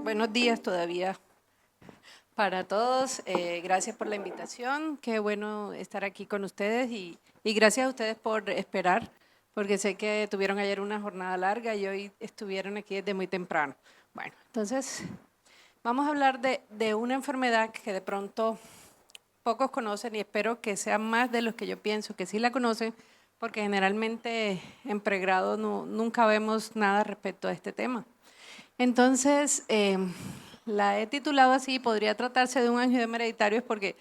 Buenos días todavía para todos. Gracias por la invitación. Qué bueno estar aquí con ustedes y gracias a ustedes por esperar, porque sé que tuvieron ayer una jornada larga y hoy estuvieron aquí desde muy temprano. Bueno, entonces vamos a hablar de una enfermedad que de pronto pocos conocen y espero que sean más de los que yo pienso que sí la conocen, porque generalmente en pregrado nunca vemos nada respecto a este tema. Entonces, la he titulado así, podría tratarse de un angioedema hereditario, es porque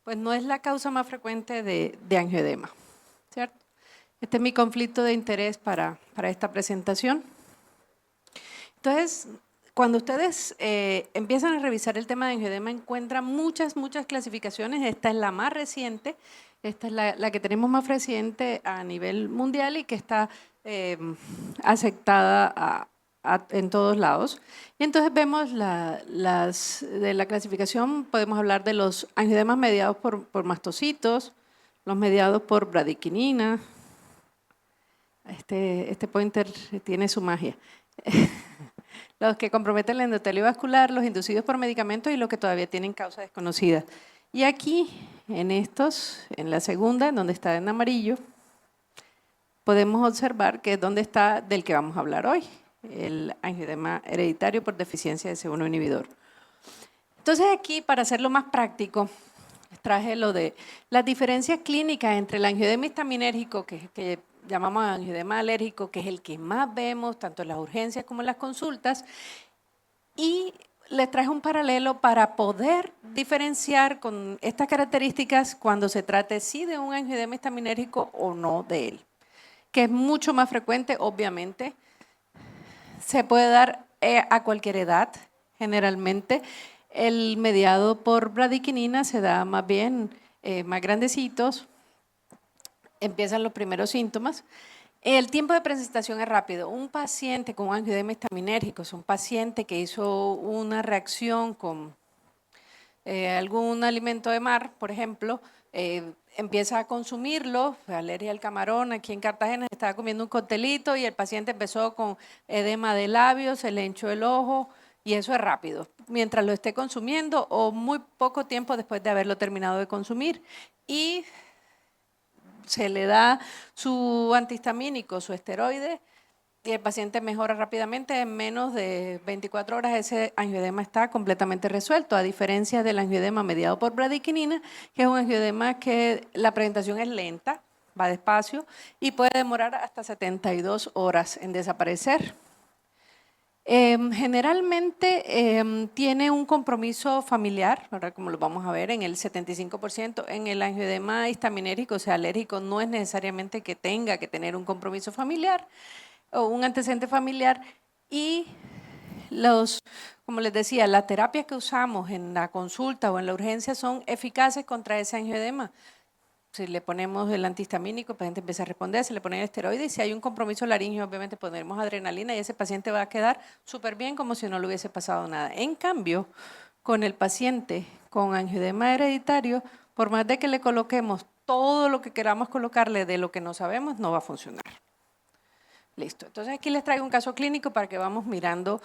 pues, no es la causa más frecuente de angioedema, ¿cierto? Este es mi conflicto de interés para esta presentación. Entonces, cuando ustedes empiezan a revisar el tema de angioedema, encuentran muchas clasificaciones. Esta es la más reciente, esta es la que tenemos más reciente a nivel mundial y que está aceptada en todos lados. Y entonces vemos de la clasificación, podemos hablar de los angioedemas mediados por mastocitos, los mediados por bradiquinina. Este pointer tiene su magia. Los que comprometen el endotelio vascular, los inducidos por medicamentos y los que todavía tienen causa desconocida. Y aquí, en la segunda, en donde está en amarillo, podemos observar que es donde está del que vamos a hablar hoy, el angioedema hereditario por deficiencia de C1 inhibidor. Entonces aquí, para hacerlo más práctico, les traje lo de las diferencias clínicas entre el angioedema histaminérgico, que llamamos angioedema alérgico, que es el que más vemos, tanto en las urgencias como en las consultas, y les traje un paralelo para poder diferenciar con estas características cuando se trate sí de un angioedema histaminérgico o no de él, que es mucho más frecuente, obviamente. Se puede dar a cualquier edad, generalmente. El mediado por bradiquinina se da más bien más grandecitos, empiezan los primeros síntomas. El tiempo de presentación es rápido. Un paciente con angioedema histaminérgico es un paciente que hizo una reacción con algún alimento de mar, por ejemplo, empieza a consumirlo, alergia al camarón. Aquí en Cartagena estaba comiendo un coctelito y el paciente empezó con edema de labios, se le hinchó el ojo y eso es rápido, mientras lo esté consumiendo o muy poco tiempo después de haberlo terminado de consumir. Y se le da su antihistamínico, su esteroide, y el paciente mejora rápidamente. En menos de 24 horas ese angioedema está completamente resuelto, a diferencia del angioedema mediado por bradiquinina, que es un angioedema que la presentación es lenta, va despacio y puede demorar hasta 72 horas en desaparecer. Generalmente tiene un compromiso familiar, ¿verdad? Como lo vamos a ver en el 75%. En el angioedema histaminérgico, o sea, alérgico, no es necesariamente que tenga que tener un compromiso familiar o un antecedente familiar. Y como les decía, las terapias que usamos en la consulta o en la urgencia son eficaces contra ese angioedema. Si le ponemos el antihistamínico, el paciente empieza a responder, se le pone el esteroide y si hay un compromiso laríngeo, obviamente ponemos adrenalina y ese paciente va a quedar súper bien como si no le hubiese pasado nada. En cambio, con el paciente con angioedema hereditario, por más de que le coloquemos todo lo que queramos colocarle de lo que no sabemos, no va a funcionar. Listo. Entonces aquí les traigo un caso clínico para que vamos mirando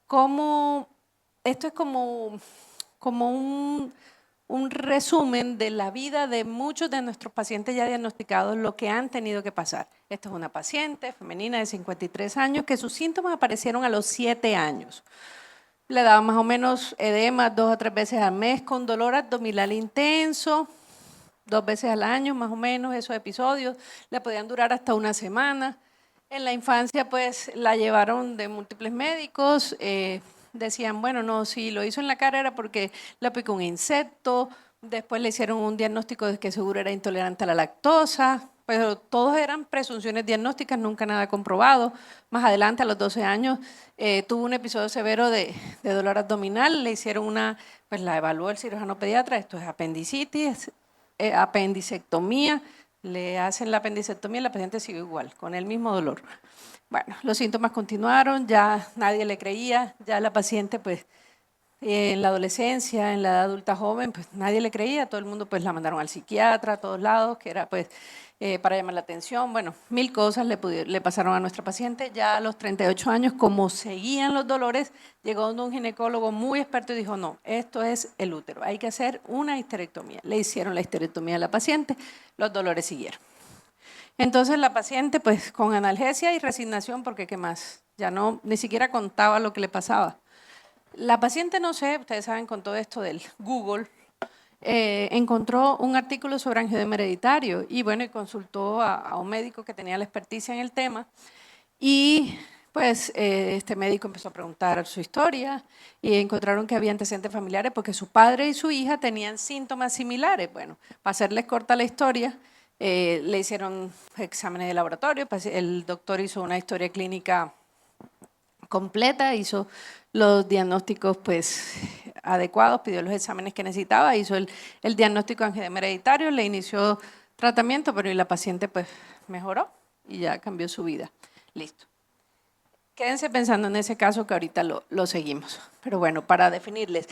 cómo esto es como un resumen de la vida de muchos de nuestros pacientes ya diagnosticados, lo que han tenido que pasar. Esta es una paciente femenina de 53 años que sus síntomas aparecieron a los 7 años. Le daba más o menos edema 2 a 3 veces al mes con dolor abdominal intenso, 2 veces al año más o menos. Esos episodios le podían durar hasta una semana. En la infancia pues la llevaron de múltiples médicos, decían, bueno, no, si lo hizo en la cara era porque le picó un insecto, después le hicieron un diagnóstico de que seguro era intolerante a la lactosa, pero todos eran presunciones diagnósticas, nunca nada comprobado. Más adelante, a los 12 años, tuvo un episodio severo de dolor abdominal, le hicieron pues la evaluó el cirujano pediatra, esto es apendicitis, apendicectomía, le hacen la apendicectomía y la paciente sigue igual, con el mismo dolor. Bueno, los síntomas continuaron, ya nadie le creía, ya la paciente pues En la adolescencia, en la edad adulta joven, pues nadie le creía, todo el mundo pues la mandaron al psiquiatra a todos lados, que era pues para llamar la atención, bueno, mil cosas le pasaron a nuestra paciente. Ya a los 38 años, como seguían los dolores, llegó un ginecólogo muy experto y dijo, no, esto es el útero, hay que hacer una histerectomía. Le hicieron la histerectomía a la paciente, los dolores siguieron. Entonces la paciente pues con analgesia y resignación, porque qué más, ya no, ni siquiera contaba lo que le pasaba. La paciente, no sé, ustedes saben con todo esto del Google, encontró un artículo sobre angioedema hereditario y bueno, y consultó a un médico que tenía la experticia en el tema y pues este médico empezó a preguntar su historia y encontraron que había antecedentes familiares porque su padre y su hija tenían síntomas similares. Bueno, para hacerles corta la historia, le hicieron exámenes de laboratorio, pues el doctor hizo una historia clínica completa, hizo los diagnósticos pues adecuados, pidió los exámenes que necesitaba, hizo el diagnóstico de angioedema hereditario, le inició tratamiento, pero la paciente pues mejoró y ya cambió su vida. Listo. Quédense pensando en ese caso que ahorita lo seguimos. Pero bueno, para definirles,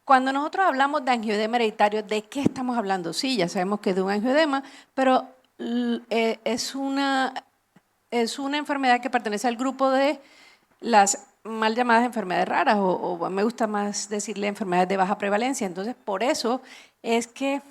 cuando nosotros hablamos de angioedema hereditario, ¿de qué estamos hablando? Sí, ya sabemos que es de un angioedema, pero es una enfermedad que pertenece al grupo de las mal llamadas enfermedades raras, o me gusta más decirle enfermedades de baja prevalencia. Entonces, por eso es que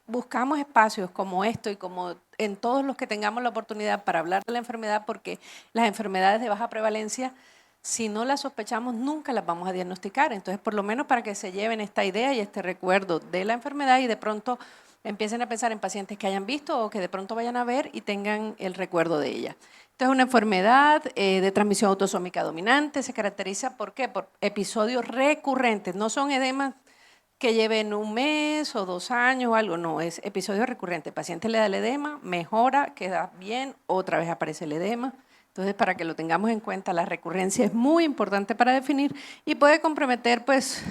buscamos espacios como esto y como en todos los que tengamos la oportunidad para hablar de la enfermedad, porque las enfermedades de baja prevalencia, si no las sospechamos, nunca las vamos a diagnosticar. Entonces, por lo menos para que se lleven esta idea y este recuerdo de la enfermedad y de pronto empiecen a pensar en pacientes que hayan visto o que de pronto vayan a ver y tengan el recuerdo de ella. Esta es una enfermedad de transmisión autosómica dominante, se caracteriza ¿por qué? Por episodios recurrentes, no son edemas que lleven un mes o 2 años o algo, no, es episodio recurrente. El paciente le da el edema, mejora, queda bien, otra vez aparece el edema. Entonces, para que lo tengamos en cuenta, la recurrencia es muy importante para definir y puede comprometer pues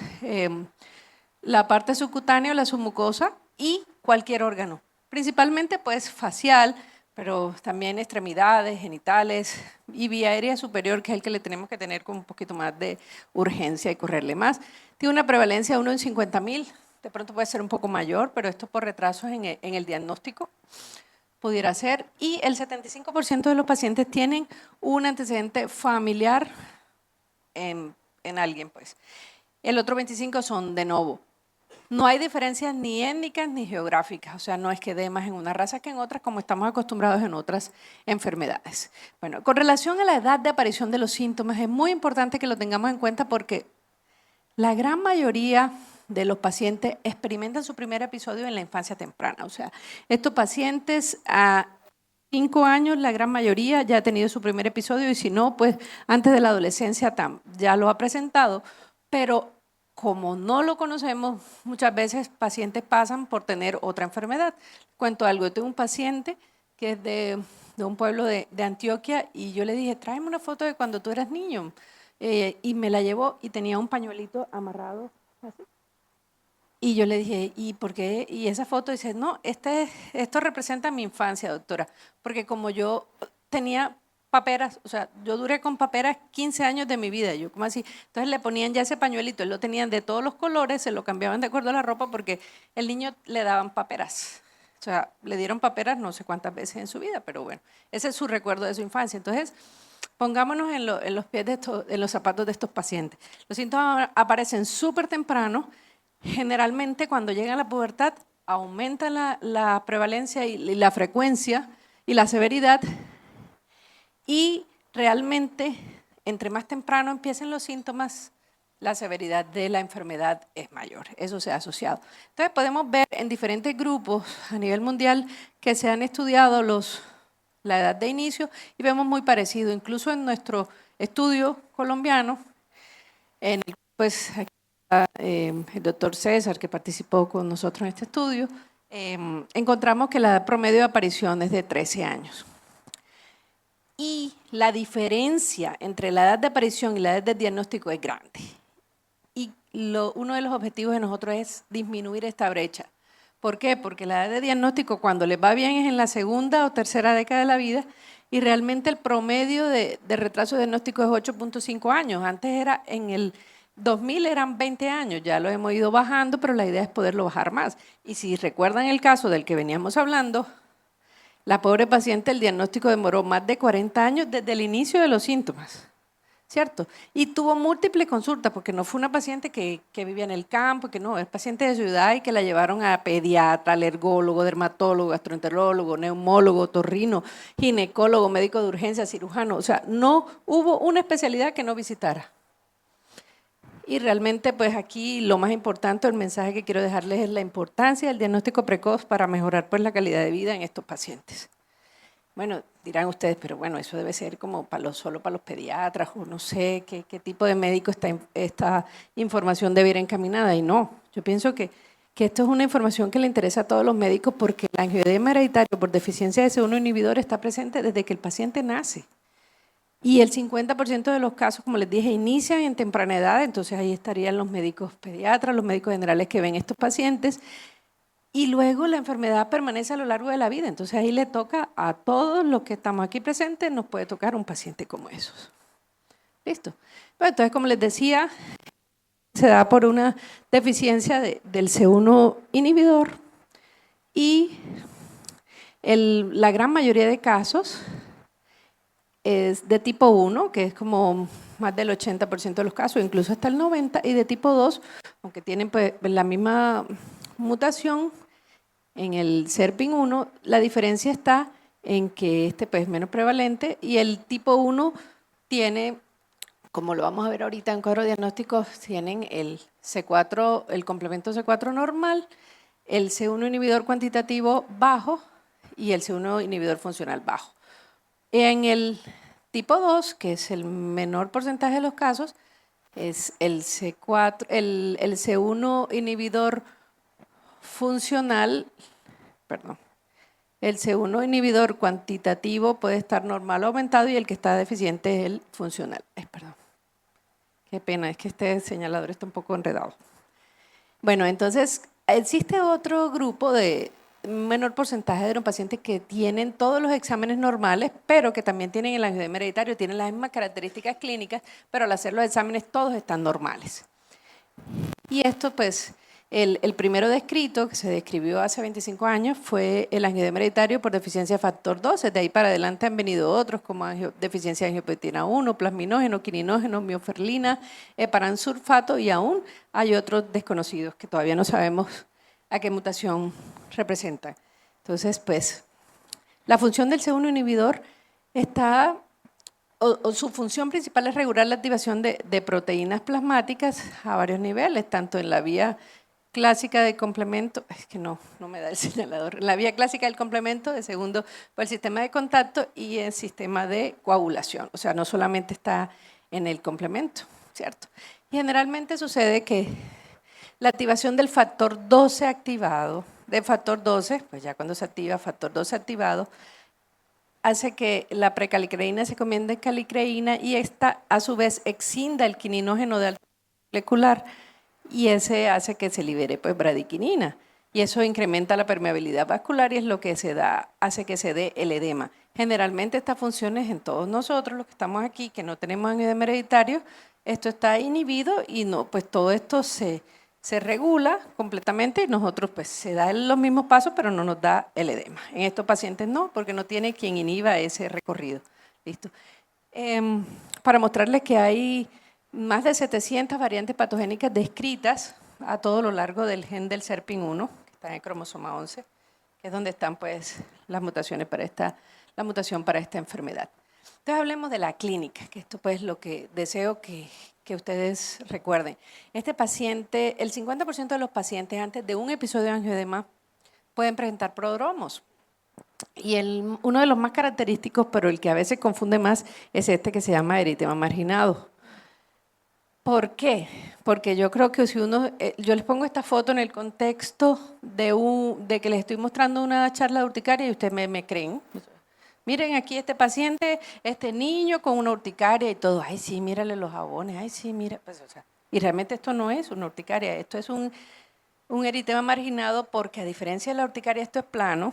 la parte subcutánea o la submucosa y cualquier órgano, principalmente pues facial, pero también extremidades, genitales y vía aérea superior, que es el que le tenemos que tener con un poquito más de urgencia y correrle más. Tiene una prevalencia de 1 en 50.000, de pronto puede ser un poco mayor, pero esto por retrasos en el diagnóstico pudiera ser. Y el 75% de los pacientes tienen un antecedente familiar en alguien, pues. El otro 25% son de novo. No hay diferencias ni étnicas ni geográficas, o sea, no es que dé más en una raza que en otras, como estamos acostumbrados en otras enfermedades. Bueno, con relación a la edad de aparición de los síntomas, es muy importante que lo tengamos en cuenta porque la gran mayoría de los pacientes experimentan su primer episodio en la infancia temprana. O sea, estos pacientes a 5 años, la gran mayoría ya ha tenido su primer episodio y si no, pues antes de la adolescencia ya lo ha presentado, pero como no lo conocemos, muchas veces pacientes pasan por tener otra enfermedad. Cuento algo, yo tengo un paciente que es de un pueblo de Antioquia y yo le dije, tráeme una foto de cuando tú eras niño. Y me la llevó y tenía un pañuelito amarrado así. Y yo le dije, ¿y por qué? Y esa foto dice, no, esto representa mi infancia, doctora, porque como yo tenía paperas, o sea, yo duré con paperas 15 años de mi vida, yo como así, entonces le ponían ya ese pañuelito, él lo tenían de todos los colores, se lo cambiaban de acuerdo a la ropa porque el niño le daban paperas, o sea, le dieron paperas no sé cuántas veces en su vida, pero bueno, ese es su recuerdo de su infancia. Entonces, pongámonos en los pies en los zapatos de estos pacientes. Los síntomas aparecen súper temprano. Generalmente cuando llegan a la pubertad aumenta la prevalencia y la frecuencia y la severidad y realmente entre más temprano empiecen los síntomas, la severidad de la enfermedad es mayor. Eso se ha asociado. Entonces podemos ver en diferentes grupos a nivel mundial que se han estudiado la edad de inicio y vemos muy parecido. Incluso en nuestro estudio colombiano, pues aquí el doctor César, que participó con nosotros en este estudio, encontramos que la edad promedio de aparición es de 13 años. Y la diferencia entre la edad de aparición y la edad de diagnóstico es grande. Y uno de los objetivos de nosotros es disminuir esta brecha. ¿Por qué? Porque la edad de diagnóstico cuando les va bien es en la segunda o tercera década de la vida y realmente el promedio de retraso de diagnóstico es 8.5 años. Antes era 2000 eran 20 años, ya lo hemos ido bajando, pero la idea es poderlo bajar más. Y si recuerdan el caso del que veníamos hablando, la pobre paciente, el diagnóstico demoró más de 40 años desde el inicio de los síntomas, ¿cierto? Y tuvo múltiples consultas, porque no fue una paciente que vivía en el campo, que no, es paciente de ciudad y que la llevaron a pediatra, alergólogo, dermatólogo, gastroenterólogo, neumólogo, otorrino, ginecólogo, médico de urgencia, cirujano. O sea, no hubo una especialidad que no visitara. Y realmente, pues aquí lo más importante, el mensaje que quiero dejarles es la importancia del diagnóstico precoz para mejorar pues la calidad de vida en estos pacientes. Bueno, dirán ustedes, pero bueno, eso debe ser como solo para los pediatras, o no sé qué tipo de médico esta información debiera encaminada. Y no, yo pienso que esto es una información que le interesa a todos los médicos, porque el angioedema hereditario por deficiencia de S1 inhibidor está presente desde que el paciente nace. Y el 50% de los casos, como les dije, inician en temprana edad, entonces ahí estarían los médicos pediatras, los médicos generales que ven estos pacientes, y luego la enfermedad permanece a lo largo de la vida, entonces ahí le toca a todos los que estamos aquí presentes, nos puede tocar un paciente como esos. ¿Listo? Bueno, entonces, como les decía, se da por una deficiencia del C1 inhibidor, y la gran mayoría de casos es de tipo 1, que es como más del 80% de los casos, incluso hasta el 90%, y de tipo 2, aunque tienen pues la misma mutación en el SERPIN1, la diferencia está en que este pues, es menos prevalente, y el tipo 1 tiene, como lo vamos a ver ahorita en cuadro diagnóstico, tienen el C4, el complemento C4 normal, el C1 inhibidor cuantitativo bajo y el C1 inhibidor funcional bajo. En el tipo 2, que es el menor porcentaje de los casos, es el C4, el C1 inhibidor funcional, perdón, el C1 inhibidor cuantitativo puede estar normal o aumentado, y el que está deficiente es el funcional. Perdón, qué pena, es que este señalador está un poco enredado. Bueno, entonces existe otro grupo de menor porcentaje de los pacientes que tienen todos los exámenes normales, pero que también tienen el angioedema hereditario, tienen las mismas características clínicas, pero al hacer los exámenes todos están normales. Y esto pues, el primero descrito, que se describió hace 25 años, fue el angioedema hereditario por deficiencia de factor 12. De ahí para adelante han venido otros como deficiencia de angiopoietina 1, plasminógeno, quininógeno, mioferlina, heparansulfato, y aún hay otros desconocidos que todavía no sabemos a qué mutación representan. Entonces, pues, la función del C1 inhibidor está, o su función principal es regular la activación de proteínas plasmáticas a varios niveles, tanto en la vía clásica de complemento, es que no me da el señalador, en la vía clásica del complemento, de segundo por el sistema de contacto y el sistema de coagulación, o sea, no solamente está en el complemento, ¿cierto? Y generalmente sucede que la activación del factor 12 activado, de factor 12, pues ya cuando se activa factor 12 activado, hace que la precalicreína se convierta en calicreína, y esta a su vez excinda el quininógeno de alta molecular, y ese hace que se libere pues bradiquinina, y eso incrementa la permeabilidad vascular y es lo que hace que se dé el edema. Generalmente estas funciones en todos nosotros, los que estamos aquí, que no tenemos angioedema hereditario, esto está inhibido, y no, pues todo esto se regula completamente, y nosotros pues se dan los mismos pasos, pero no nos da el edema. En estos pacientes no, porque no tiene quien inhiba ese recorrido. ¿Listo? Para mostrarles que hay más de 700 variantes patogénicas descritas a todo lo largo del gen del SERPIN1, que está en el cromosoma 11, que es donde están pues las mutaciones la mutación para esta enfermedad. Entonces hablemos de la clínica, que esto pues es lo que deseo que ustedes recuerden. Este paciente, el 50% de los pacientes antes de un episodio de angioedema pueden presentar prodromos. Y uno de los más característicos, pero el que a veces confunde más, es este que se llama eritema marginado. ¿Por qué? Porque yo creo que si yo les pongo esta foto en el contexto de que les estoy mostrando una charla de urticaria y ustedes me creen. Miren aquí este paciente, este niño con una urticaria y todo. Ay, sí, mírale los jabones. Ay, sí, mira. Pues, o sea, y realmente esto no es una urticaria, esto es un eritema marginado, porque a diferencia de la urticaria esto es plano.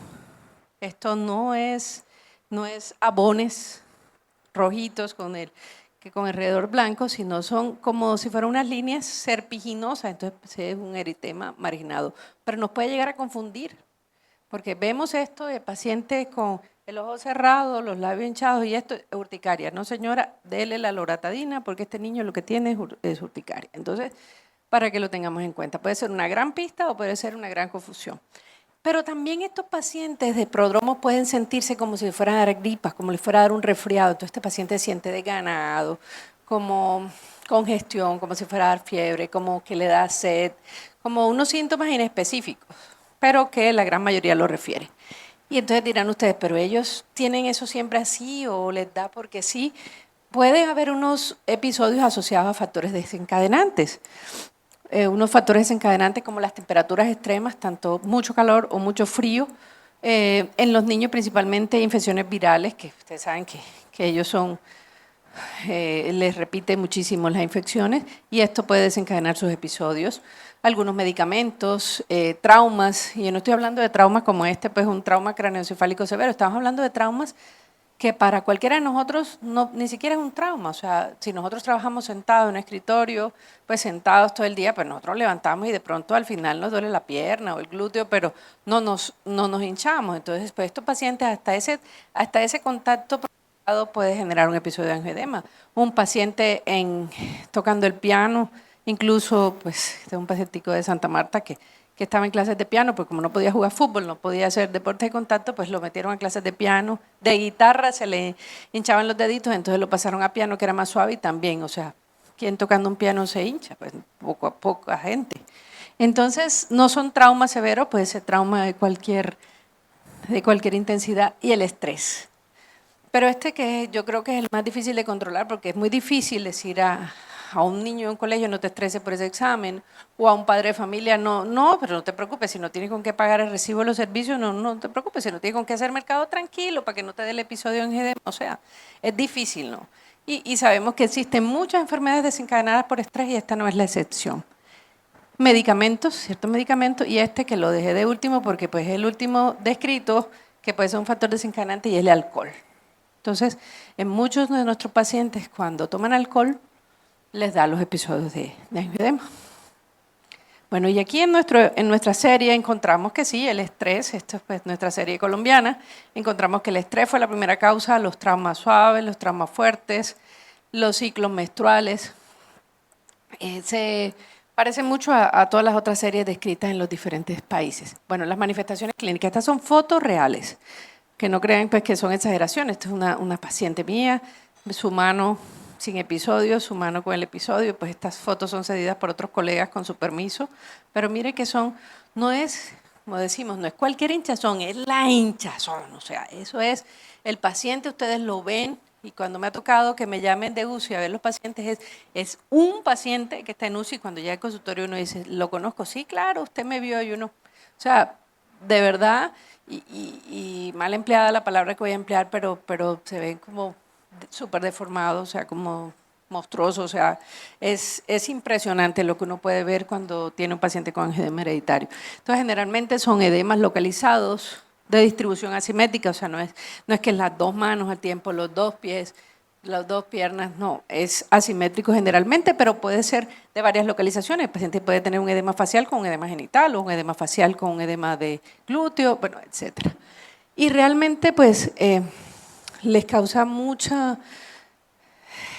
Esto no es jabones rojitos que con alrededor blanco, sino son como si fueran unas líneas serpiginosas, entonces es un eritema marginado. Pero nos puede llegar a confundir, porque vemos esto de pacientes con el ojo cerrado, los labios hinchados y esto es urticaria. No, señora, dele la loratadina porque este niño lo que tiene es urticaria. Entonces, para que lo tengamos en cuenta. Puede ser una gran pista o puede ser una gran confusión. Pero también estos pacientes de prodromos pueden sentirse como si fuera a dar gripas, como si fuera a dar un resfriado. Entonces este paciente siente desganado, como congestión, como si fuera a dar fiebre, como que le da sed, como unos síntomas inespecíficos, pero que la gran mayoría lo refiere. Y entonces dirán ustedes, ¿pero ellos tienen eso siempre así o les da porque sí? Puede haber unos episodios asociados a factores desencadenantes. Unos factores desencadenantes como las temperaturas extremas, tanto mucho calor o mucho frío, en los niños principalmente infecciones virales, que ustedes saben que ellos son, les repite muchísimo las infecciones y esto puede desencadenar sus episodios. Algunos medicamentos, traumas, y yo no estoy hablando de traumas como este, pues un trauma craneoencefálico severo, estamos hablando de traumas que para cualquiera de nosotros ni siquiera es un trauma. O sea, si nosotros trabajamos sentados en un escritorio, pues sentados todo el día, pues nosotros levantamos y de pronto al final nos duele la pierna o el glúteo, pero no nos hinchamos. Entonces, pues estos pacientes hasta ese contacto prolongado puede generar un episodio de angioedema. Un paciente tocando el piano, incluso, pues, de un pacientico de Santa Marta que estaba en clases de piano, porque como no podía jugar fútbol, no podía hacer deporte de contacto, pues lo metieron a clases de piano, de guitarra se le hinchaban los deditos, entonces lo pasaron a piano, que era más suave y también, o sea, ¿quién tocando un piano se hincha? Pues poca gente. Entonces, no son traumas severos, puede ser trauma de cualquier intensidad y el estrés. Pero este que yo creo que es el más difícil de controlar, porque es muy difícil decir a un niño en un colegio no te estreses por ese examen, o a un padre de familia no, pero no te preocupes, si no tienes con qué pagar el recibo de los servicios, no te preocupes, si no tienes con qué hacer mercado, tranquilo, para que no te dé el episodio en GD, o sea, es difícil, ¿no? Y sabemos que existen muchas enfermedades desencadenadas por estrés y esta no es la excepción. Medicamentos, ciertos medicamentos, y este que lo dejé de último porque pues es el último descrito, que puede ser un factor desencadenante y es el alcohol. Entonces, en muchos de nuestros pacientes, cuando toman alcohol, les da los episodios de angioedema. Bueno, y aquí en nuestra serie encontramos que sí, el estrés, esto es pues nuestra serie colombiana, encontramos que el estrés fue la primera causa, los traumas suaves, los traumas fuertes, los ciclos menstruales. Se parece mucho a todas las otras series descritas en los diferentes países. Bueno, las manifestaciones clínicas, estas son fotos reales, que no crean pues, que son exageraciones. Esta es una paciente mía, su mano sin episodio, su mano con el episodio, pues estas fotos son cedidas por otros colegas con su permiso, pero mire que no es, como decimos, no es cualquier hinchazón, es la hinchazón, o sea, eso es, el paciente ustedes lo ven, y cuando me ha tocado que me llamen de UCI a ver los pacientes, es un paciente que está en UCI, cuando llega al consultorio uno dice, ¿lo conozco? Sí, claro, usted me vio y uno, o sea, de verdad, y mal empleada la palabra que voy a emplear, pero se ven como súper deformados, o sea, como monstruosos, o sea, es impresionante lo que uno puede ver cuando tiene un paciente con angioedema hereditario. Entonces, generalmente son edemas localizados de distribución asimétrica, o sea, no es que las dos manos al tiempo, los dos pies, las dos piernas, no, es asimétrico generalmente, pero puede ser de varias localizaciones. El paciente puede tener un edema facial con un edema genital, o un edema facial con un edema de glúteo, bueno, etcétera. Y realmente, pues, les causa mucha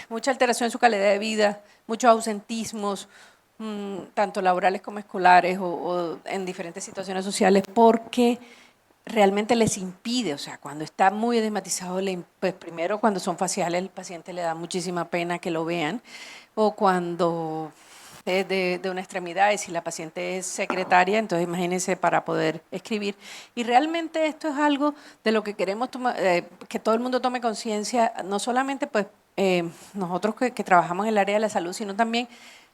alteración en su calidad de vida, muchos ausentismos, tanto laborales como escolares o en diferentes situaciones sociales, porque realmente les impide, o sea, cuando está muy edematizado, pues primero cuando son faciales el paciente le da muchísima pena que lo vean, o cuando es de una extremidad y si la paciente es secretaria, entonces imagínense para poder escribir. Y realmente esto es algo de lo que queremos que todo el mundo tome conciencia, no solamente pues nosotros que trabajamos en el área de la salud, sino también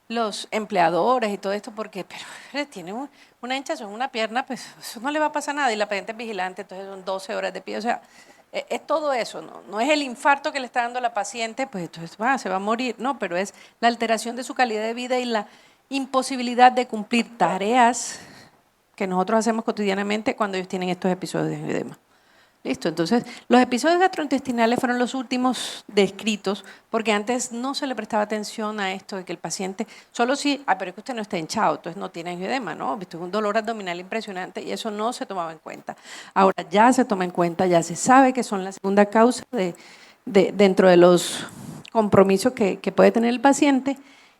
los empleadores y todo esto, porque pero tiene una hinchazón en una pierna, pues eso no le va a pasar nada y la paciente es vigilante, entonces son 12 horas de pie, o sea, es todo eso, no es el infarto que le está dando a la paciente, pues entonces se va a morir, no, pero es la alteración de su calidad de vida y la imposibilidad de cumplir tareas que nosotros hacemos cotidianamente cuando ellos tienen estos episodios de angioedema. Listo, entonces los episodios gastrointestinales fueron los últimos descritos porque antes no se le prestaba atención a esto de que el paciente, solo si, pero es que usted no está hinchado, entonces no tiene angioedema, ¿no? Esto es un dolor abdominal impresionante y eso no se tomaba en cuenta. Ahora ya se toma en cuenta, ya se sabe que son la segunda causa dentro de los compromisos que puede tener el paciente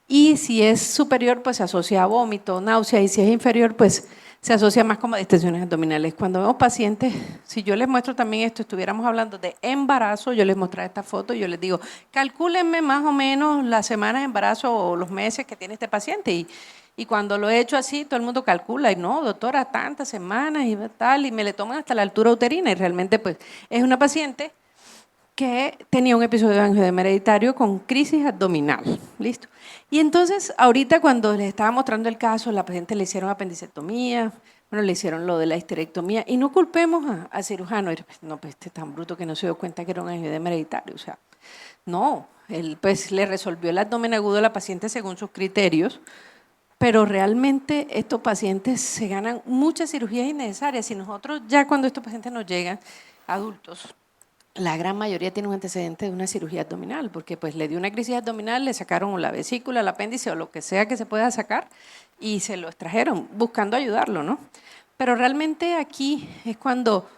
y si es superior pues se asocia a vómito, náusea y si es inferior pues se asocia más como a distensiones abdominales. Cuando vemos pacientes, si yo les muestro también esto, estuviéramos hablando de embarazo, yo les mostraré esta foto y yo les digo, calcúlenme más o menos las semanas de embarazo o los meses que tiene este paciente. Y cuando lo he hecho así, todo el mundo calcula, y no, doctora, tantas semanas y tal, y me le toman hasta la altura uterina y realmente pues es una paciente que tenía un episodio de angioedema hereditario con crisis abdominal, ¿listo? Y entonces, ahorita cuando les estaba mostrando el caso, la paciente le hicieron apendicectomía, bueno, le hicieron lo de la histerectomía, y no culpemos al cirujano, no, pues este tan bruto que no se dio cuenta que era un angioedema hereditario, o sea, no, él pues le resolvió el abdomen agudo a la paciente según sus criterios, pero realmente estos pacientes se ganan muchas cirugías innecesarias, y nosotros ya cuando estos pacientes nos llegan, adultos, la gran mayoría tiene un antecedente de una cirugía abdominal, porque pues le dio una crisis abdominal, le sacaron la vesícula, el apéndice o lo que sea que se pueda sacar y se lo extrajeron buscando ayudarlo, ¿no? Pero realmente aquí es cuando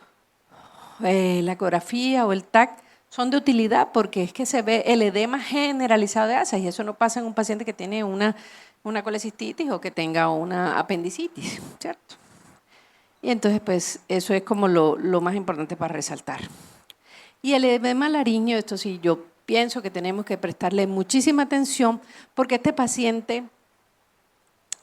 la ecografía o el TAC son de utilidad porque es que se ve el edema generalizado de asas y eso no pasa en un paciente que tiene una colecistitis o que tenga una apendicitis, ¿cierto? Y entonces pues eso es como lo más importante para resaltar. Y el edema laríngeo, esto sí, yo pienso que tenemos que prestarle muchísima atención porque este paciente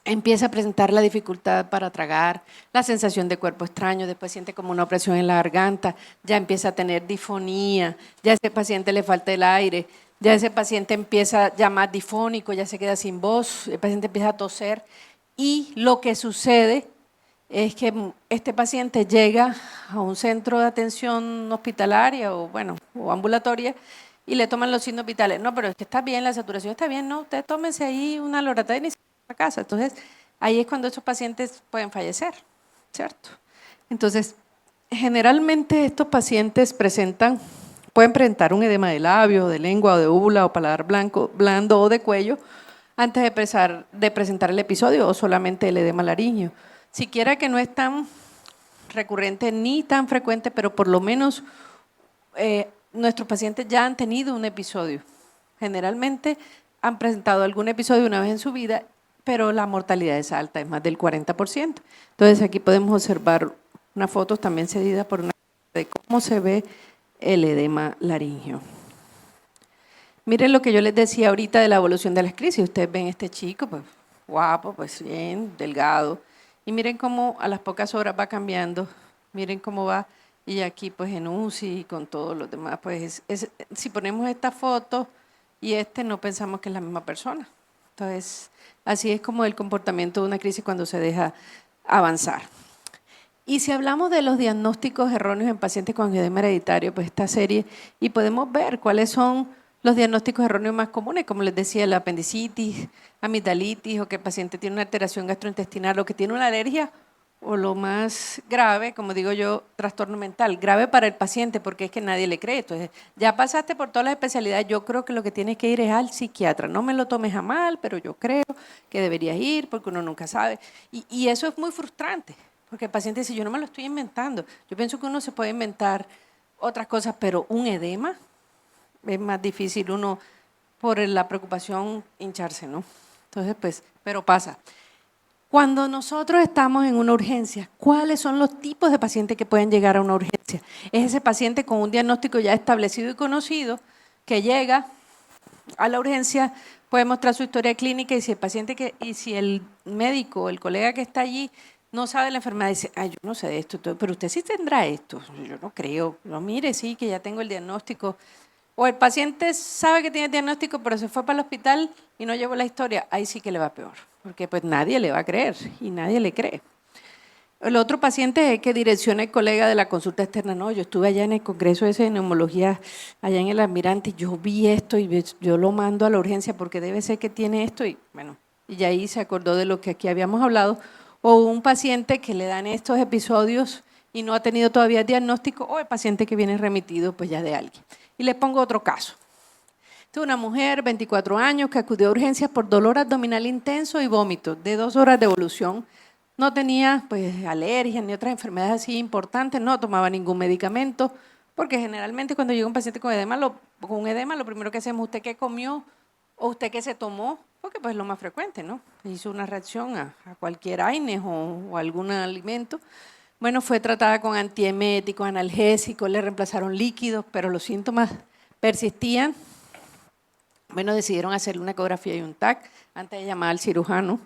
empieza a presentar la dificultad para tragar, la sensación de cuerpo extraño, después siente como una opresión en la garganta, ya empieza a tener disfonía, ya a ese paciente le falta el aire, ya ese paciente empieza ya más difónico, ya se queda sin voz, el paciente empieza a toser y lo que sucede es que este paciente llega a un centro de atención hospitalaria o, bueno, o ambulatoria y le toman los signos vitales. No, pero es que está bien, la saturación está bien, no, usted tómese ahí una loratadina y se va a casa. Entonces, ahí es cuando esos pacientes pueden fallecer, ¿cierto? Entonces, generalmente estos pacientes pueden presentar un edema de labio, de lengua o de úvula o paladar blando o de cuello antes de presentar el episodio o solamente el edema laríngeo. Siquiera que no es tan recurrente ni tan frecuente, pero por lo menos nuestros pacientes ya han tenido un episodio. Generalmente han presentado algún episodio una vez en su vida, pero la mortalidad es alta, es más del 40%. Entonces aquí podemos observar una foto también cedida por una de cómo se ve el edema laríngeo. Miren lo que yo les decía ahorita de la evolución de las crisis. Ustedes ven este chico, pues guapo, pues bien, delgado. Y miren cómo a las pocas horas va cambiando, miren cómo va, y aquí pues en UCI y con todos los demás, pues si ponemos esta foto y no pensamos que es la misma persona. Entonces, así es como el comportamiento de una crisis cuando se deja avanzar. Y si hablamos de los diagnósticos erróneos en pacientes con angioedema hereditario, pues esta serie, y podemos ver cuáles son los diagnósticos erróneos más comunes, como les decía, la apendicitis, amigdalitis, o que el paciente tiene una alteración gastrointestinal, o que tiene una alergia, o lo más grave, como digo yo, trastorno mental. Grave para el paciente, porque es que nadie le cree. Entonces, ya pasaste por todas las especialidades, yo creo que lo que tienes que ir es al psiquiatra. No me lo tomes a mal, pero yo creo que deberías ir, porque uno nunca sabe. Y eso es muy frustrante, porque el paciente dice, yo no me lo estoy inventando. Yo pienso que uno se puede inventar otras cosas, pero un edema es más difícil uno por la preocupación hincharse, ¿no? Entonces, pues, pero pasa. Cuando nosotros estamos en una urgencia, ¿cuáles son los tipos de pacientes que pueden llegar a una urgencia? Es ese paciente con un diagnóstico ya establecido y conocido que llega a la urgencia, puede mostrar su historia clínica y si el médico, el colega que está allí no sabe la enfermedad, dice, ay, yo no sé de esto, pero usted sí tendrá esto. Yo no creo. No, mire, sí, que ya tengo el diagnóstico. O el paciente sabe que tiene diagnóstico, pero se fue para el hospital y no llevó la historia, ahí sí que le va peor, porque pues nadie le va a creer y nadie le cree. El otro paciente es que direcciona el colega de la consulta externa, no, yo estuve allá en el congreso ese de neumología, allá en el Almirante, y yo vi esto y yo lo mando a la urgencia porque debe ser que tiene esto, y bueno, y ahí se acordó de lo que aquí habíamos hablado. O un paciente que le dan estos episodios y no ha tenido todavía diagnóstico, o el paciente que viene remitido pues ya de alguien. Y les pongo otro caso. Esta es una mujer, 24 años, que acudió a urgencias por dolor abdominal intenso y vómito de 2 horas de evolución. No tenía pues alergias ni otras enfermedades así importantes, no tomaba ningún medicamento, porque generalmente cuando llega un paciente con un edema, lo primero que hacemos, ¿usted qué comió o usted qué se tomó? Porque pues es lo más frecuente, ¿no? Hizo una reacción a cualquier AINES o algún alimento. Bueno, fue tratada con antieméticos, analgésicos, le reemplazaron líquidos, pero los síntomas persistían. Bueno, decidieron hacerle una ecografía y un TAC antes de llamar al cirujano.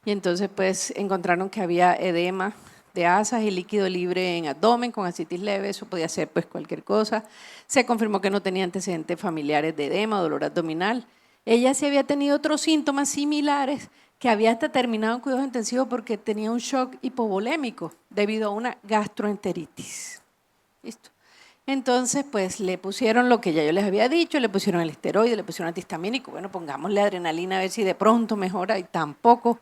Y entonces pues encontraron que había edema de asas y líquido libre en abdomen con ascitis leve, eso podía ser pues cualquier cosa. Se confirmó que no tenía antecedentes familiares de edema, dolor abdominal. Ella sí había tenido otros síntomas similares, que había hasta terminado en cuidados intensivos porque tenía un shock hipovolémico debido a una gastroenteritis. ¿Listo? Entonces, pues le pusieron lo que ya yo les había dicho, le pusieron el esteroide, le pusieron antihistamínico, bueno, pongámosle adrenalina a ver si de pronto mejora, y tampoco.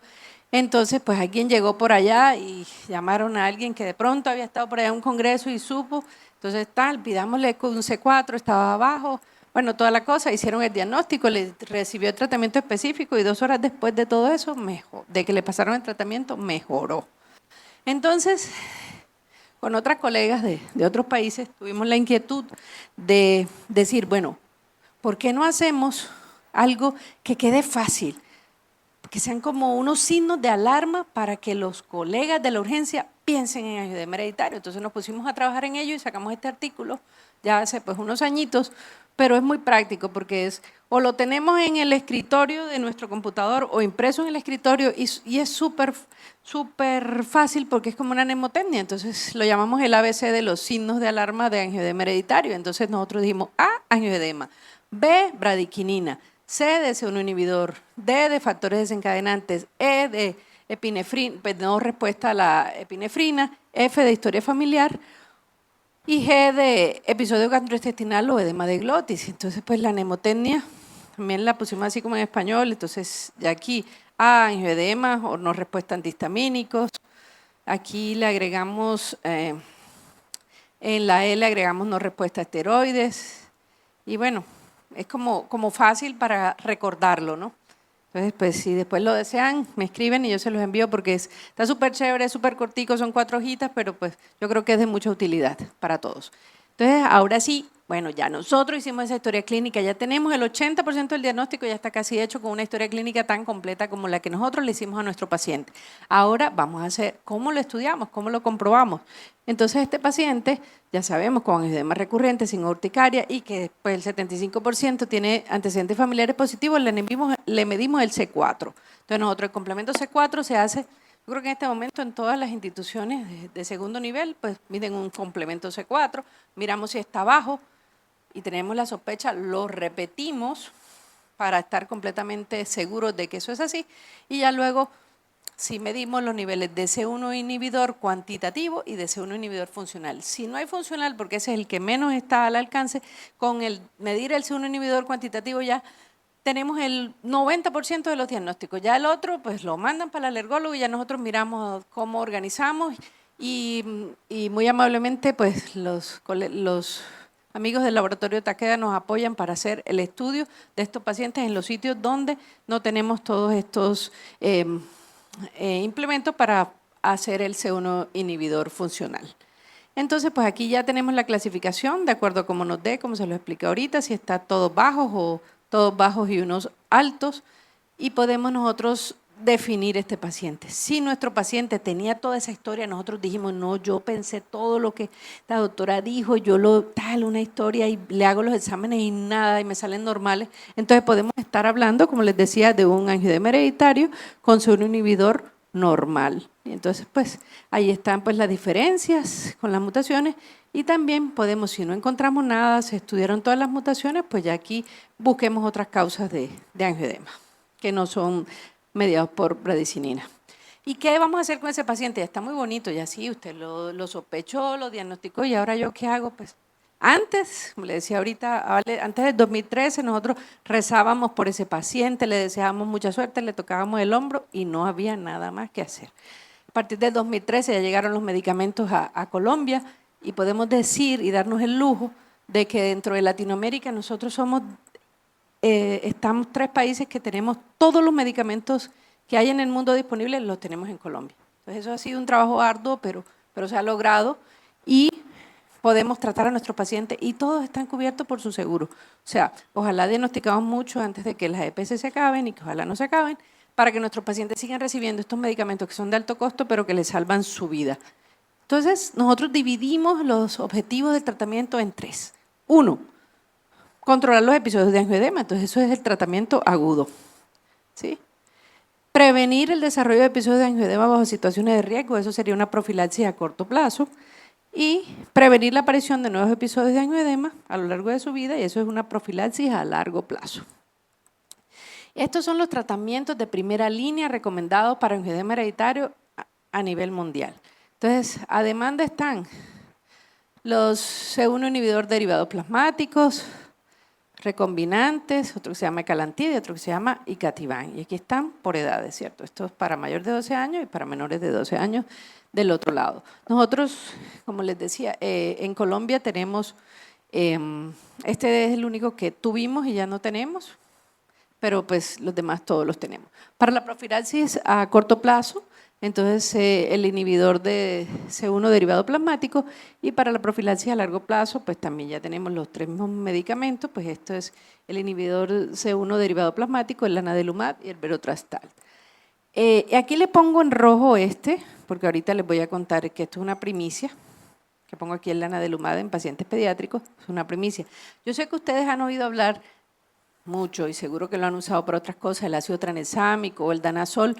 Entonces, pues alguien llegó por allá y llamaron a alguien que de pronto había estado por allá en un congreso y supo, entonces pidámosle un C4, estaba abajo, bueno, toda la cosa, hicieron el diagnóstico, le recibió el tratamiento específico y 2 horas después de todo eso, de que le pasaron el tratamiento, mejoró. Entonces, con otras colegas de otros países tuvimos la inquietud de decir, bueno, ¿por qué no hacemos algo que quede fácil? Que sean como unos signos de alarma para que los colegas de la urgencia piensen en angioedema hereditario. Entonces nos pusimos a trabajar en ello y sacamos este artículo ya hace pues unos añitos, pero es muy práctico porque o lo tenemos en el escritorio de nuestro computador o impreso en el escritorio y es súper fácil porque es como una mnemotecnia. Entonces lo llamamos el ABC de los signos de alarma de angioedema hereditario. Entonces nosotros dijimos A, angioedema, B, bradiquinina, C de C1 inhibidor, D de factores desencadenantes, E de epinefrina, pues no respuesta a la epinefrina, F de historia familiar y G de episodio gastrointestinal o edema de glotis. Entonces, pues la mnemotecnia también la pusimos así como en español. Entonces, ya aquí A, angioedema o no respuesta a antihistamínicos. Aquí le agregamos, en la E le agregamos no respuesta a esteroides. Y bueno, es como fácil para recordarlo, ¿no? Entonces, pues si después lo desean, me escriben y yo se los envío porque está súper chévere, súper cortico, son 4 hojitas, pero pues yo creo que es de mucha utilidad para todos. Entonces, ahora sí, bueno, ya nosotros hicimos esa historia clínica, ya tenemos el 80% del diagnóstico, ya está casi hecho con una historia clínica tan completa como la que nosotros le hicimos a nuestro paciente. Ahora vamos a hacer, ¿cómo lo estudiamos? ¿Cómo lo comprobamos? Entonces, este paciente, ya sabemos, con angioedema recurrente, sin urticaria y que pues, el 75% tiene antecedentes familiares positivos, le medimos el C4. Entonces, nosotros el complemento C4 se hace, yo creo que en este momento en todas las instituciones de segundo nivel, pues miden un complemento C4, miramos si está bajo y tenemos la sospecha, lo repetimos para estar completamente seguros de que eso es así y ya luego si medimos los niveles de C1 inhibidor cuantitativo y de C1 inhibidor funcional. Si no hay funcional, porque ese es el que menos está al alcance, con el medir el C1 inhibidor cuantitativo ya tenemos el 90% de los diagnósticos. Ya el otro, pues lo mandan para el alergólogo y ya nosotros miramos cómo organizamos y muy amablemente, pues los amigos del laboratorio Takeda nos apoyan para hacer el estudio de estos pacientes en los sitios donde no tenemos todos estos implementos para hacer el C1 inhibidor funcional. Entonces, pues aquí ya tenemos la clasificación de acuerdo a cómo nos dé, como se lo expliqué ahorita, si está todos bajos o todos bajos y unos altos, y podemos nosotros definir este paciente. Si nuestro paciente tenía toda esa historia, nosotros dijimos, no, yo pensé todo lo que la doctora dijo, una historia y le hago los exámenes y nada, y me salen normales, entonces podemos estar hablando, como les decía, de un angioedema hereditario con su inhibidor normal. Y entonces, pues, ahí están pues las diferencias con las mutaciones y también podemos, si no encontramos nada, se estudiaron todas las mutaciones, pues ya aquí busquemos otras causas de angioedema, que no son mediados por bradicinina. ¿Y qué vamos a hacer con ese paciente? Ya está muy bonito, ya sí, usted lo sospechó, lo diagnosticó y ahora yo qué hago, pues antes, como le decía ahorita, antes del 2013 nosotros rezábamos por ese paciente, le deseábamos mucha suerte, le tocábamos el hombro y no había nada más que hacer. A partir del 2013 ya llegaron los medicamentos a Colombia y podemos decir y darnos el lujo de que dentro de Latinoamérica nosotros estamos 3 países que tenemos todos los medicamentos que hay en el mundo disponibles, los tenemos en Colombia. Entonces eso ha sido un trabajo arduo, pero se ha logrado y podemos tratar a nuestros pacientes y todos están cubiertos por su seguro. O sea, ojalá diagnosticamos mucho antes de que las EPS se acaben y que ojalá no se acaben, para que nuestros pacientes sigan recibiendo estos medicamentos que son de alto costo, pero que les salvan su vida. Entonces, nosotros dividimos los objetivos del tratamiento en 3. 1, controlar los episodios de angioedema, entonces eso es el tratamiento agudo. ¿Sí? Prevenir el desarrollo de episodios de angioedema bajo situaciones de riesgo, eso sería una profilaxis a corto plazo. Y prevenir la aparición de nuevos episodios de angioedema a lo largo de su vida, y eso es una profilaxis a largo plazo. Estos son los tratamientos de primera línea recomendados para angioedema hereditario a nivel mundial. Entonces, a demanda están los C1 inhibidor derivados plasmáticos, recombinantes, otro que se llama Ecalantide y otro que se llama Icatibant. Y aquí están por edades, ¿cierto? Esto es para mayores de 12 años y para menores de 12 años del otro lado. Nosotros, como les decía, en Colombia tenemos, este es el único que tuvimos y ya no tenemos, pero pues los demás todos los tenemos. Para la profilaxis a corto plazo, entonces el inhibidor de C1 derivado plasmático, y para la profilaxis a largo plazo, pues también ya tenemos los 3 mismos medicamentos, pues esto es el inhibidor C1 derivado plasmático, el lanadelumab y el berotrastat. Aquí le pongo en rojo porque ahorita les voy a contar que esto es una primicia, que pongo aquí el lanadelumab en pacientes pediátricos, es una primicia. Yo sé que ustedes han oído hablar mucho y seguro que lo han usado para otras cosas, el ácido tranexámico o el danazol,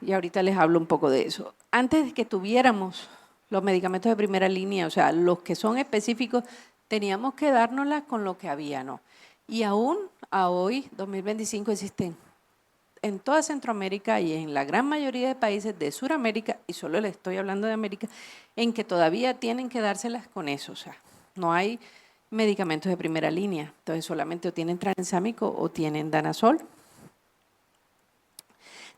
y ahorita les hablo un poco de eso. Antes de que tuviéramos los medicamentos de primera línea, o sea, los que son específicos, teníamos que dárnoslas con lo que había, ¿no? Y aún a hoy, 2025, existen en toda Centroamérica y en la gran mayoría de países de Sudamérica, y solo les estoy hablando de América, en que todavía tienen que dárselas con eso, o sea, no hay medicamentos de primera línea, entonces solamente o tienen tranexámico o tienen danazol.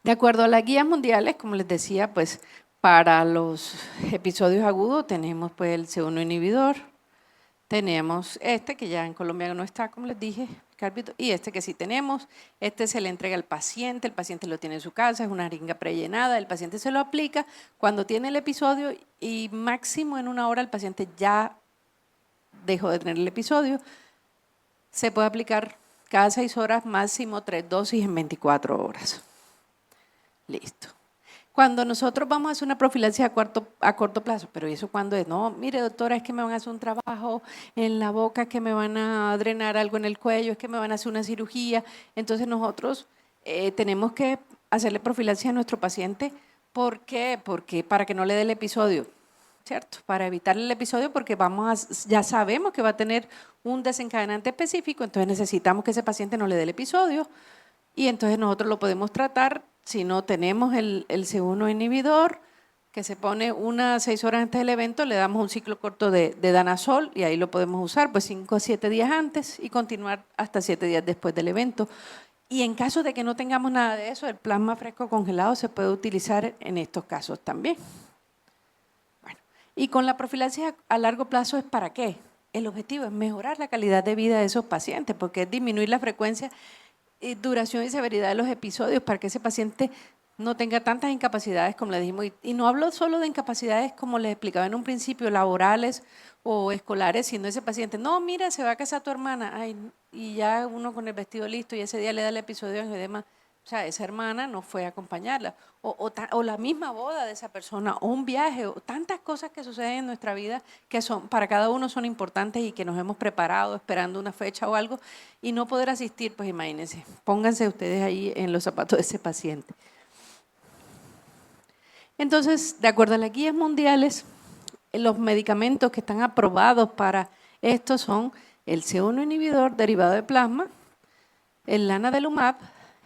De acuerdo a las guías mundiales, como les decía, pues para los episodios agudos tenemos pues el C1 inhibidor, tenemos que ya en Colombia no está, como les dije, Carbito, y que sí tenemos. Se le entrega al paciente, el paciente lo tiene en su casa, es una jeringa prellenada, el paciente se lo aplica cuando tiene el episodio y máximo en 1 hora el paciente ya dejó de tener el episodio. Se puede aplicar cada 6 horas, máximo 3 dosis en 24 horas. Listo. Cuando nosotros vamos a hacer una profilaxis a corto plazo, pero ¿eso cuándo es? No, mire doctora, es que me van a hacer un trabajo en la boca, es que me van a drenar algo en el cuello, es que me van a hacer una cirugía. Entonces nosotros tenemos que hacerle profilaxis a nuestro paciente. ¿Por qué? Porque para que no le dé el episodio, ¿cierto? Para evitar el episodio, porque ya sabemos que va a tener un desencadenante específico, entonces necesitamos que ese paciente no le dé el episodio y entonces nosotros lo podemos tratar. Si no tenemos el C1 inhibidor, que se pone 6 horas antes del evento, le damos un ciclo corto de danazol y ahí lo podemos usar pues 5 a 7 días antes y continuar hasta 7 días después del evento. Y en caso de que no tengamos nada de eso, el plasma fresco congelado se puede utilizar en estos casos también. Bueno, y con la profilaxis a largo plazo, ¿es para qué? El objetivo es mejorar la calidad de vida de esos pacientes, porque es disminuir la frecuencia, duración y severidad de los episodios para que ese paciente no tenga tantas incapacidades como le dijimos. Y no hablo solo de incapacidades como les explicaba en un principio, laborales o escolares, sino ese paciente, no, mira, se va a casar tu hermana, ay, y ya uno con el vestido listo y ese día le da el episodio de angioedema. O sea, esa hermana no fue a acompañarla, o la misma boda de esa persona, o un viaje, o tantas cosas que suceden en nuestra vida que para cada uno son importantes y que nos hemos preparado esperando una fecha o algo y no poder asistir, pues imagínense, pónganse ustedes ahí en los zapatos de ese paciente. Entonces, de acuerdo a las guías mundiales, los medicamentos que están aprobados para esto son el C1 inhibidor derivado de plasma, el lanadelumab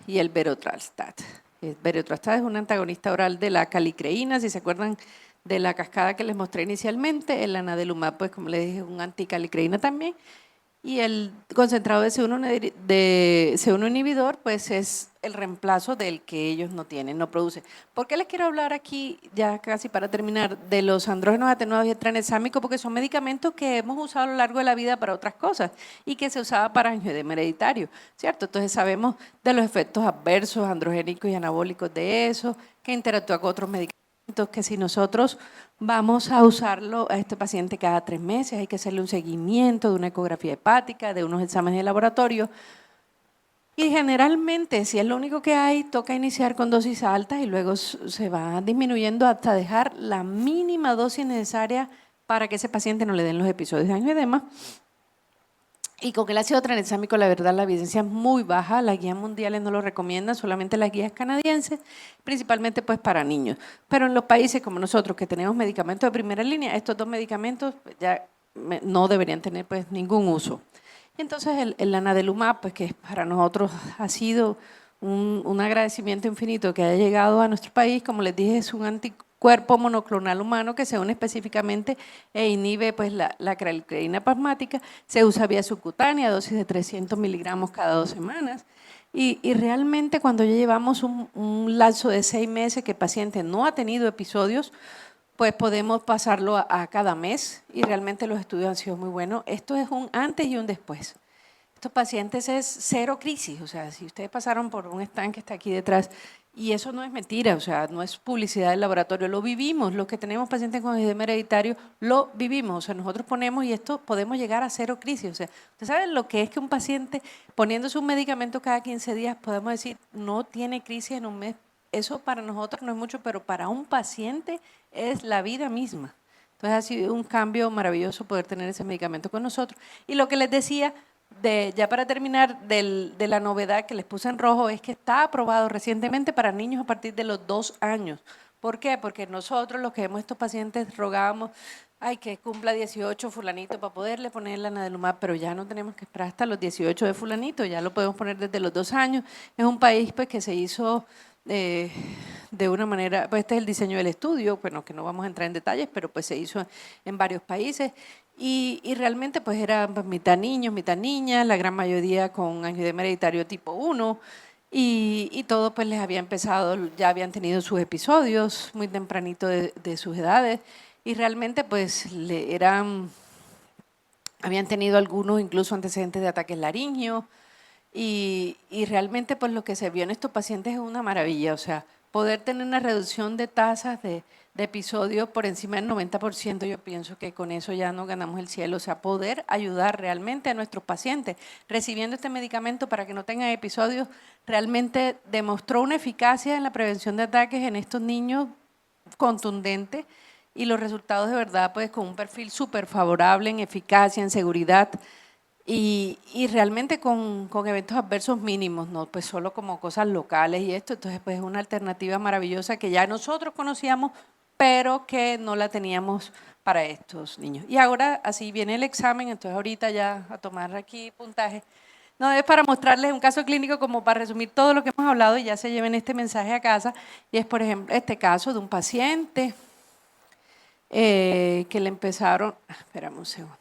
y el berotrastat. El berotrastat es un antagonista oral de la calicreína, si se acuerdan de la cascada que les mostré inicialmente. El lanadelumab, pues como les dije, es un anticalicreína también. y el concentrado de C1 inhibidor pues es el reemplazo del que ellos no tienen, no producen. ¿Por qué les quiero hablar aquí, ya casi para terminar, de los andrógenos atenuados y el tranexámico? Porque son medicamentos que hemos usado a lo largo de la vida para otras cosas y que se usaba para angioedema hereditario, ¿cierto? Entonces sabemos de los efectos adversos androgénicos y anabólicos de eso, que interactúa con otros medicamentos, que si nosotros vamos a usarlo a este paciente cada 3 meses, hay que hacerle un seguimiento de una ecografía hepática, de unos exámenes de laboratorio. Y generalmente, si es lo único que hay, toca iniciar con dosis altas y luego se va disminuyendo hasta dejar la mínima dosis necesaria para que ese paciente no le den los episodios de angioedema. Y con el ácido tranexámico, la verdad, la evidencia es muy baja, las guías mundiales no lo recomiendan, solamente las guías canadienses, principalmente pues para niños. Pero en los países como nosotros, que tenemos medicamentos de primera línea, estos dos medicamentos ya no deberían tener pues ningún uso. Y entonces el anadelumab, pues que para nosotros ha sido un agradecimiento infinito que haya llegado a nuestro país, como les dije, es un anticuerpo monoclonal humano que se une específicamente e inhibe pues, la calcareína plasmática, se usa vía subcutánea, dosis de 300 miligramos cada 2 semanas. Y realmente cuando ya llevamos un lapso de 6 meses que el paciente no ha tenido episodios, pues podemos pasarlo a cada mes y realmente los estudios han sido muy buenos. Esto es un antes y un después. Estos pacientes es cero crisis, o sea, si ustedes pasaron por un stand que está aquí detrás, y eso no es mentira, o sea, no es publicidad del laboratorio, lo vivimos, los que tenemos pacientes con angioedema hereditario, lo vivimos, o sea, nosotros ponemos y esto podemos llegar a cero crisis, o sea, ustedes saben lo que es que un paciente poniéndose un medicamento cada 15 días, podemos decir, no tiene crisis en un mes, eso para nosotros no es mucho, pero para un paciente es la vida misma. Entonces ha sido un cambio maravilloso poder tener ese medicamento con nosotros. Y lo que les decía, ya para terminar, de la novedad que les puse en rojo, es que está aprobado recientemente para niños a partir de los 2 años. ¿Por qué? Porque nosotros, los que vemos estos pacientes, rogábamos, ay, que cumpla 18 fulanito para poderle poner la anadelumab, pero ya no tenemos que esperar hasta los 18 de fulanito, ya lo podemos poner desde los 2 años. Es un país pues, que se hizo de una manera, pues este es el diseño del estudio, bueno, que no vamos a entrar en detalles, pero pues se hizo en varios países y realmente pues era pues, mitad niños, mitad niñas, la gran mayoría con angioedema hereditario tipo 1 y todos pues les había empezado, ya habían tenido sus episodios muy tempranito de sus edades y realmente pues habían tenido algunos incluso antecedentes de ataques laringios, y realmente pues lo que se vio en estos pacientes es una maravilla, o sea, poder tener una reducción de tasas de episodios por encima del 90%, yo pienso que con eso ya nos ganamos el cielo, o sea, poder ayudar realmente a nuestros pacientes recibiendo este medicamento para que no tengan episodios, realmente demostró una eficacia en la prevención de ataques en estos niños contundente y los resultados de verdad pues con un perfil súper favorable en eficacia, en seguridad, y realmente con eventos adversos mínimos, ¿no? Pues solo como cosas locales y esto, entonces pues es una alternativa maravillosa que ya nosotros conocíamos, pero que no la teníamos para estos niños. Y ahora así viene el examen, entonces ahorita ya a tomar aquí puntaje. No, es para mostrarles un caso clínico como para resumir todo lo que hemos hablado y ya se lleven este mensaje a casa. Y es, por ejemplo, este caso de un paciente que le empezaron, espérame un segundo.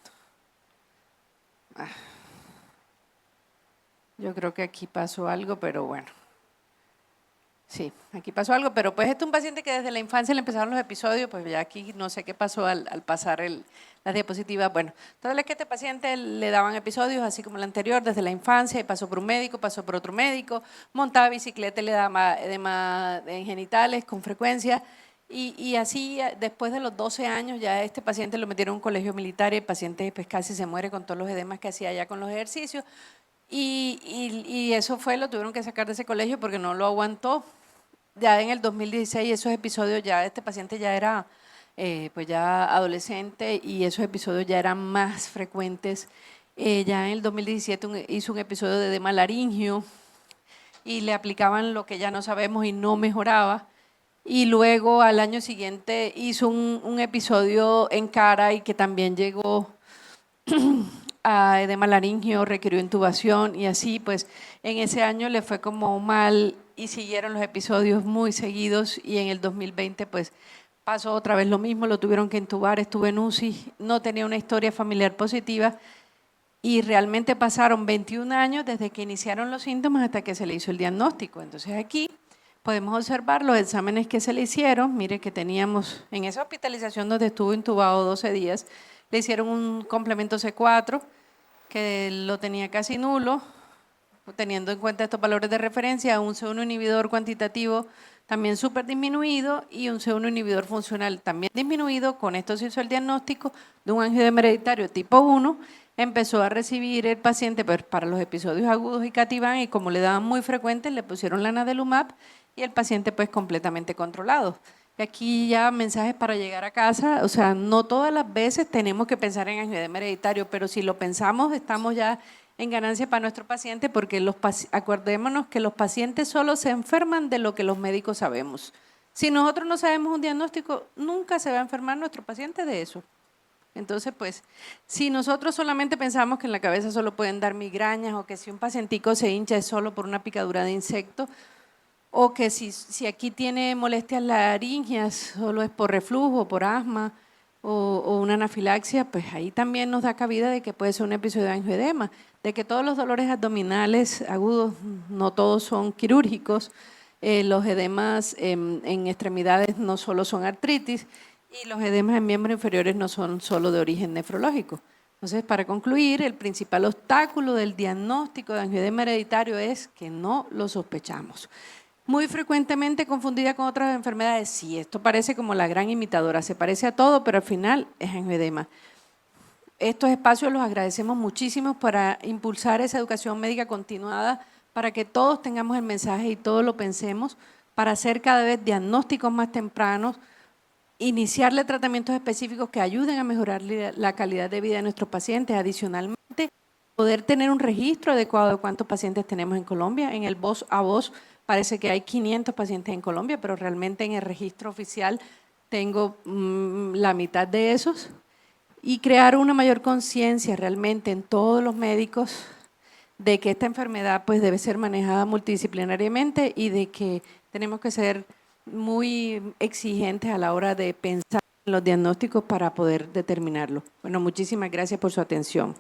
Yo creo que aquí pasó algo, pero bueno. Sí, aquí pasó algo, pero pues este es un paciente que desde la infancia le empezaron los episodios, pues ya aquí no sé qué pasó al pasar las diapositivas. Bueno, entonces es que este paciente le daban episodios así como el anterior, desde la infancia, y pasó por un médico, pasó por otro médico, montaba bicicleta y le daba edema en genitales con frecuencia. Y así, después de los 12 años, ya este paciente lo metieron a un colegio militar y el paciente pues casi se muere con todos los edemas que hacía allá con los ejercicios. Y eso fue, lo tuvieron que sacar de ese colegio porque no lo aguantó. Ya en el 2016 esos episodios, ya este paciente ya era pues ya adolescente y esos episodios ya eran más frecuentes. Ya en el 2017 hizo un episodio de edema laringio y le aplicaban lo que ya no sabemos y no mejoraba. Y luego al año siguiente hizo un episodio en cara y que también llegó a edema laringio, requirió intubación y así pues en ese año le fue como mal y siguieron los episodios muy seguidos y en el 2020 pues pasó otra vez lo mismo, lo tuvieron que intubar, estuvo en UCI, no tenía una historia familiar positiva Y realmente pasaron 21 años desde que iniciaron los síntomas hasta que se le hizo el diagnóstico. Entonces aquí podemos observar los exámenes que se le hicieron. Mire que teníamos en esa hospitalización donde estuvo intubado 12 días, le hicieron un complemento C4 que lo tenía casi nulo, teniendo en cuenta estos valores de referencia, un C1 inhibidor cuantitativo también súper disminuido y un C1 inhibidor funcional también disminuido. Con esto se hizo el diagnóstico de un angioedema hereditario tipo 1. Empezó a recibir el paciente pues, para los episodios agudos y Cativan, y como le daban muy frecuentes, le pusieron la nadelumab y el paciente pues completamente controlado. Y aquí ya mensajes para llegar a casa, o sea, no todas las veces tenemos que pensar en angioedema hereditario, pero si lo pensamos estamos ya en ganancia para nuestro paciente, porque acordémonos que los pacientes solo se enferman de lo que los médicos sabemos. Si nosotros no sabemos un diagnóstico, nunca se va a enfermar nuestro paciente de eso. Entonces, pues, si nosotros solamente pensamos que en la cabeza solo pueden dar migrañas, o que si un pacientico se hincha es solo por una picadura de insecto, o que si aquí tiene molestias laringias, solo es por reflujo, por asma o una anafilaxia, pues ahí también nos da cabida de que puede ser un episodio de angioedema, de que todos los dolores abdominales agudos, no todos son quirúrgicos, los edemas en extremidades no solo son artritis, y los edemas en miembros inferiores no son solo de origen nefrológico. Entonces, para concluir, el principal obstáculo del diagnóstico de angioedema hereditario es que no lo sospechamos. Muy frecuentemente confundida con otras enfermedades. Sí, esto parece como la gran imitadora, se parece a todo, pero al final es angioedema. Estos espacios los agradecemos muchísimo para impulsar esa educación médica continuada, para que todos tengamos el mensaje y todos lo pensemos, para hacer cada vez diagnósticos más tempranos, iniciarle tratamientos específicos que ayuden a mejorar la calidad de vida de nuestros pacientes. Adicionalmente, poder tener un registro adecuado de cuántos pacientes tenemos en Colombia. En el voz a voz parece que hay 500 pacientes en Colombia, pero realmente en el registro oficial tengo la mitad de esos. Y crear una mayor conciencia realmente en todos los médicos de que esta enfermedad pues debe ser manejada multidisciplinariamente, y de que tenemos que ser muy exigentes a la hora de pensar en los diagnósticos para poder determinarlo. Bueno, muchísimas gracias por su atención.